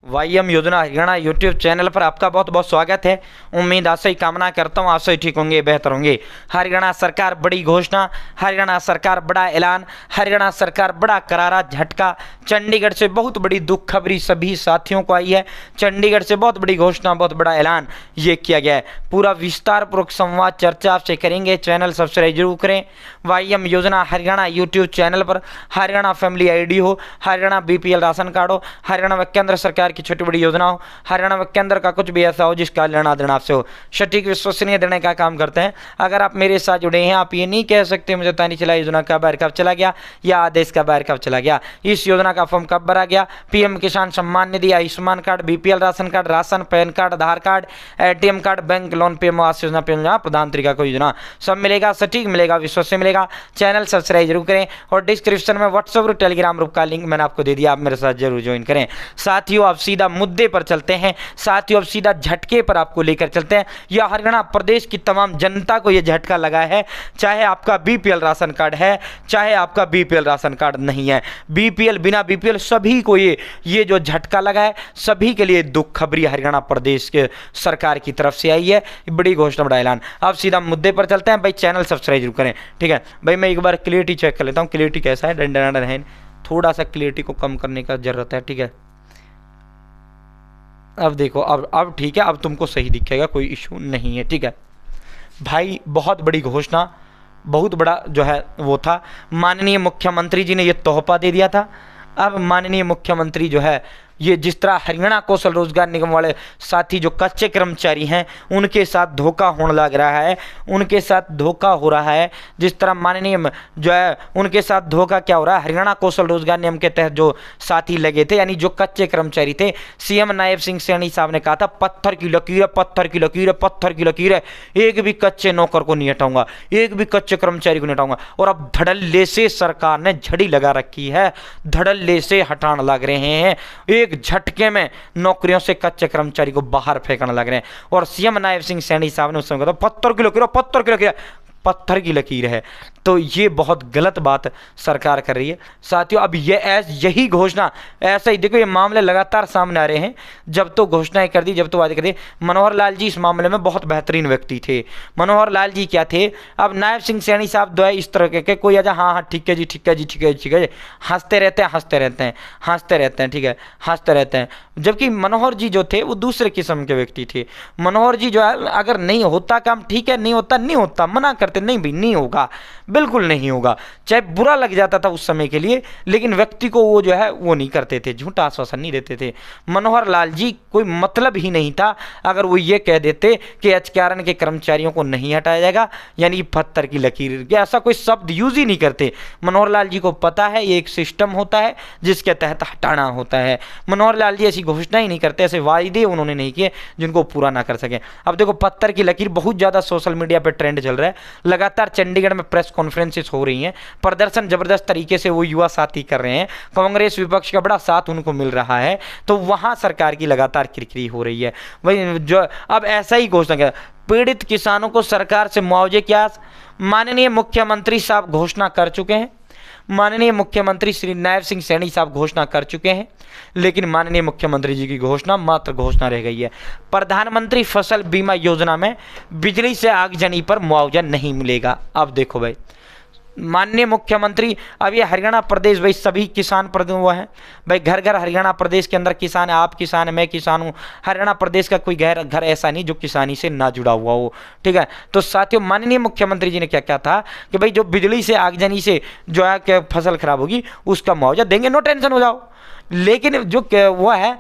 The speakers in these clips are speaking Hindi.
वाईएम योजना हरियाणा यूट्यूब चैनल पर आपका बहुत बहुत स्वागत है। उम्मीद आशा ही कामना करता हूँ, आशा ही ठीक होंगे, बेहतर होंगे। हरियाणा सरकार बड़ी घोषणा, हरियाणा सरकार बड़ा ऐलान, हरियाणा सरकार बड़ा करारा झटका। चंडीगढ़ से बहुत बड़ी दुख खबरी सभी साथियों को आई है। चंडीगढ़ से बहुत बड़ी घोषणा, बहुत बड़ा ऐलान ये किया गया है। पूरा विस्तारपूर्वक संवाद चर्चा आपसे करेंगे। चैनल सब्सक्राइब जरूर करें। वाईएम योजना हरियाणा यूट्यूब चैनल पर हरियाणा फैमिली आईडी हो, हरियाणा बीपीएल राशन कार्ड हो, हरियाणा व केंद्र सरकार की छोटी बड़ी योजना हो, हरियाणा व केंद्र का कुछ भी ऐसा हो जिसका लेना देना आपसे हो, सटीक विश्वसनीय देने का काम करते हैं। अगर आप मेरे साथ जुड़े हैं, आप ये नहीं कह सकते मुझे पता नहीं चला योजना का बाहर कब चला गया या आदेश का बाहर कब चला गया, इस योजना का फॉर्म कब भरा गया। PM Kisan Samman Nidhi, Ayushman card, BPL ration card, ration, PAN card, Aadhaar card, ATM card, bank loan, PM Awas Yojana, प्रधानमंत्री का कोई योजना, सब मिलेगा, सटीक मिलेगा, विश्वसनीय मिलेगा। चैनल सब्सक्राइब जरूर करें और डिस्क्रिप्शन में व्हाट्सएप और टेलीग्राम ग्रुप का लिंक मैंने आपको दे दिया, आप मेरे साथ जरूर ज्वाइन करें। साथियों अब सीधा मुद्दे पर चलते हैं। साथियों अब सीधा झटके पर आपको लेकर चलते हैं। यह हरियाणा प्रदेश की तमाम जनता को यह झटका लगा है, चाहे आपका बीपीएल राशन कार्ड है, चाहे आपका बीपीएल राशन कार्ड नहीं है, बीपीएल बिना बीपीएल सभी को ये जो झटका लगा है, सभी के लिए दुख खबरी हरियाणा प्रदेश के सरकार की तरफ से आई है। बड़ी घोषणा, बड़ा ऐलान। अब सीधा मुद्दे पर चलते हैं। भाई चैनल सब्सक्राइब जरूर करें, ठीक है। भाई मैं एक बार क्लियरिटी चेक कर लेता हूँ, क्लियरिटी कैसा है। डंडन है, थोड़ा सा क्लियरिटी को कम करने का जरूरत है, ठीक है। अब देखो, अब ठीक है, अब तुमको सही दिखेगा, कोई इशू नहीं है, ठीक है। भाई बहुत बड़ी घोषणा, बहुत बड़ा जो है वो था। माननीय मुख्यमंत्री जी ने ये तोहफा दे दिया था। अब माननीय मुख्यमंत्री जो है ये जिस तरह हरियाणा कौशल रोजगार निगम वाले साथी जो कच्चे कर्मचारी हैं उनके साथ धोखा होने लग रहा है, उनके साथ धोखा हो रहा है। जिस तरह माननीय जो है उनके साथ धोखा क्या हो रहा है, हरियाणा कौशल रोजगार निगम के तहत जो साथी लगे थे, यानी जो कच्चे कर्मचारी थे, सीएम नायब सिंह सैनी साहब ने कहा था पत्थर की लकीर है, पत्थर की लकीर है, पत्थर की लकीर है, एक भी कच्चे नौकर को नहीं हटाऊंगा, एक भी कच्चे कर्मचारी को नहीं हटाऊंगा। और अब धड़ल्ले से सरकार ने झड़ी लगा रखी है, धड़ल्ले से हटाने लग रहे हैं, एक झटके में नौकरियों से कच्चे कर्मचारी को बाहर फेंकने लग रहे हैं। और सीएम नायब सिंह सैनी साहब ने उस समय कहा पत्थर की लकीर, पत्थर की लकीर, पत्थर की लकीर है। तो ये बहुत गलत बात सरकार कर रही है। साथियों अब यही घोषणा, ऐसा ही देखो ये मामले लगातार सामने आ रहे हैं। जब तो घोषणाएं कर दी, जब तो वादे कर दिए। मनोहर लाल जी इस मामले में बहुत बेहतरीन व्यक्ति थे। मनोहर लाल जी क्या थे, अब नायब सिंह सैनी साहब जो है इस तरह के कोई आजा हाँ हाँ ठीक है जी, ठीक है जी, ठीक है जी, ठीक है जी, हंसते रहते हैं, हंसते रहते हैं, हंसते रहते हैं, ठीक है, हंसते रहते हैं। जबकि मनोहर जी जो थे वो दूसरे किस्म के व्यक्ति थे। मनोहर जी जो है अगर नहीं होता काम ठीक है, नहीं होता नहीं होता, मना करते नहीं भाई नहीं होगा, बिल्कुल नहीं होगा, चाहे बुरा लग जाता था उस समय के लिए, लेकिन व्यक्ति को वो जो है वो नहीं करते थे, झूठा आश्वासन नहीं देते थे। मनोहर लाल जी कोई मतलब ही नहीं था अगर वो ये कह देते कि एचकेआरएन के कर्मचारियों को नहीं हटाया जाएगा, यानी पत्थर की लकीर, ऐसा कोई शब्द यूज ही नहीं करते। मनोहर लाल जी को पता है ये एक सिस्टम होता है जिसके तहत हटाना होता है। मनोहर लाल जी ऐसी घोषणा ही नहीं करते, ऐसे वायदे उन्होंने नहीं किए जिनको पूरा ना कर सके। अब देखो पत्थर की लकीर बहुत ज़्यादा सोशल मीडिया पर ट्रेंड चल रहा है। लगातार चंडीगढ़ में प्रेस कॉन्फ्रेंसेस हो रही हैं, प्रदर्शन जबरदस्त तरीके से वो युवा साथी कर रहे हैं, कांग्रेस विपक्ष का बड़ा साथ उनको मिल रहा है, तो वहां सरकार की लगातार किरकिरी हो रही है। वही जो अब ऐसा ही घोषणा किया, पीड़ित किसानों को सरकार से मुआवजे की आस, माननीय मुख्यमंत्री साहब घोषणा कर चुके हैं, माननीय मुख्यमंत्री श्री नायब सिंह सैनी साहब घोषणा कर चुके हैं, लेकिन माननीय मुख्यमंत्री जी की घोषणा मात्र घोषणा रह गई है। प्रधानमंत्री फसल बीमा योजना में बिजली से आगजनी पर मुआवजा नहीं मिलेगा। अब देखो भाई माननीय मुख्यमंत्री, अब ये हरियाणा प्रदेश भाई सभी किसान वो हैं भाई, घर घर हरियाणा प्रदेश के अंदर किसान है, आप किसान है, मैं किसान हूँ। हरियाणा प्रदेश का कोई घर ऐसा नहीं जो किसानी से ना जुड़ा हुआ हो, ठीक है। तो साथियों माननीय मुख्यमंत्री जी ने क्या क्या था कि भाई जो बिजली से आगजनी से जो है कि फसल खराब होगी उसका मुआवजा देंगे, नो टेंशन हो जाओ। लेकिन जो वो है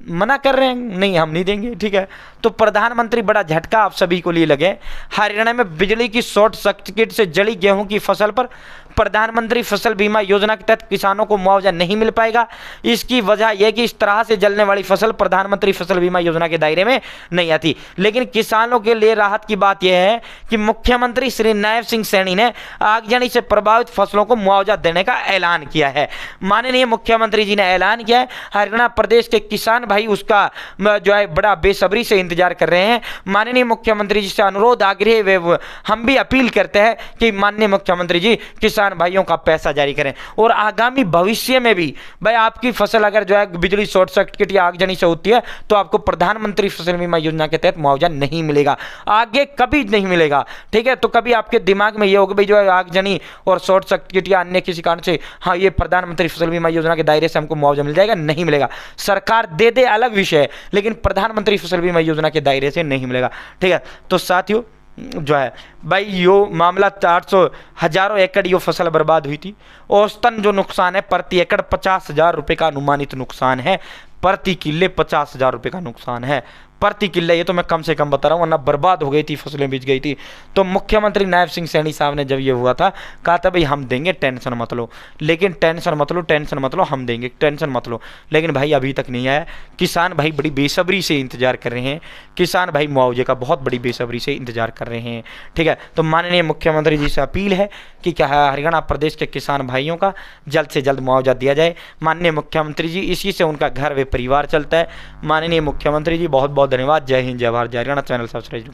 मना कर रहे हैं, नहीं हम नहीं देंगे, ठीक है। तो प्रधानमंत्री बड़ा झटका आप सभी को लिए लगे। हरियाणा में बिजली की शॉर्ट सर्किट से जली गेहूं की फसल पर प्रधानमंत्री फसल बीमा योजना के तहत किसानों को मुआवजा नहीं मिल पाएगा। इसकी वजह यह कि इस तरह से जलने वाली फसल प्रधानमंत्री फसल बीमा योजना के दायरे में नहीं आती। लेकिन किसानों के लिए राहत की बात यह है कि मुख्यमंत्री श्री नायब सिंह सैनी ने आगजनी से प्रभावित फसलों को मुआवजा देने का ऐलान किया है। माननीय मुख्यमंत्री जी ने ऐलान किया है। हरियाणा प्रदेश के किसान भाई उसका जो है बड़ा बेसब्री से इंतजार कर रहे हैं। माननीय मुख्यमंत्री जी से अनुरोध आग्रह हम भी अपील करते हैं कि माननीय मुख्यमंत्री जी किसान किसान भाइयों का पैसा जारी करें। और आगामी भविष्य में भी भाई आपकी फसल अगर जो है बिजली शॉर्ट सर्किट या आगजनी से होती है तो आपको प्रधानमंत्री फसल बीमा योजना के तहत मुआवजा नहीं मिलेगा, आगे कभी नहीं मिलेगा। ठीक है, तो कभी आपके दिमाग में ये होगा भाई जो है आगजनी और शॉर्ट सर्किट या अन्य किसी कारण से हाँ ये प्रधानमंत्री फसल बीमा योजना के दायरे से हमको मुआवजा मिल जाएगा, नहीं मिलेगा। सरकार दे दे अलग विषय है, लेकिन प्रधानमंत्री फसल बीमा योजना के दायरे से नहीं मिलेगा। ठीक है, तो साथियों जो है भाई यो मामला 400 हजारों एकड़ यो फसल बर्बाद हुई थी। औसतन जो नुकसान है प्रति एकड़ 50,000 रुपये का अनुमानित नुकसान है, प्रति किले 50,000 रुपये का नुकसान है प्रति किले। ये तो मैं कम से कम बता रहा हूँ, वरना बर्बाद हो गई थी, फसलें बिक गई थी। तो मुख्यमंत्री नायब सिंह सैनी साहब ने जब ये हुआ था कहा था भाई हम देंगे, टेंशन मत लो। लेकिन टेंशन मत लो, हम देंगे, टेंशन मत लो। लेकिन भाई अभी तक नहीं आया। किसान भाई बड़ी बेसब्री से इंतजार कर रहे हैं, किसान भाई मुआवजे का बहुत बड़ी बेसब्री से इंतजार कर रहे हैं। ठीक है, तो माननीय मुख्यमंत्री जी से अपील है कि क्या है हरियाणा प्रदेश के किसान भाइयों का जल्द से जल्द मुआवजा दिया जाए। माननीय मुख्यमंत्री जी, इसी से उनका घर व परिवार चलता है। माननीय मुख्यमंत्री जी बहुत बहुत धन्यवाद। जय हिंद, जय भारत, जय हरियाणा। Channel subscribe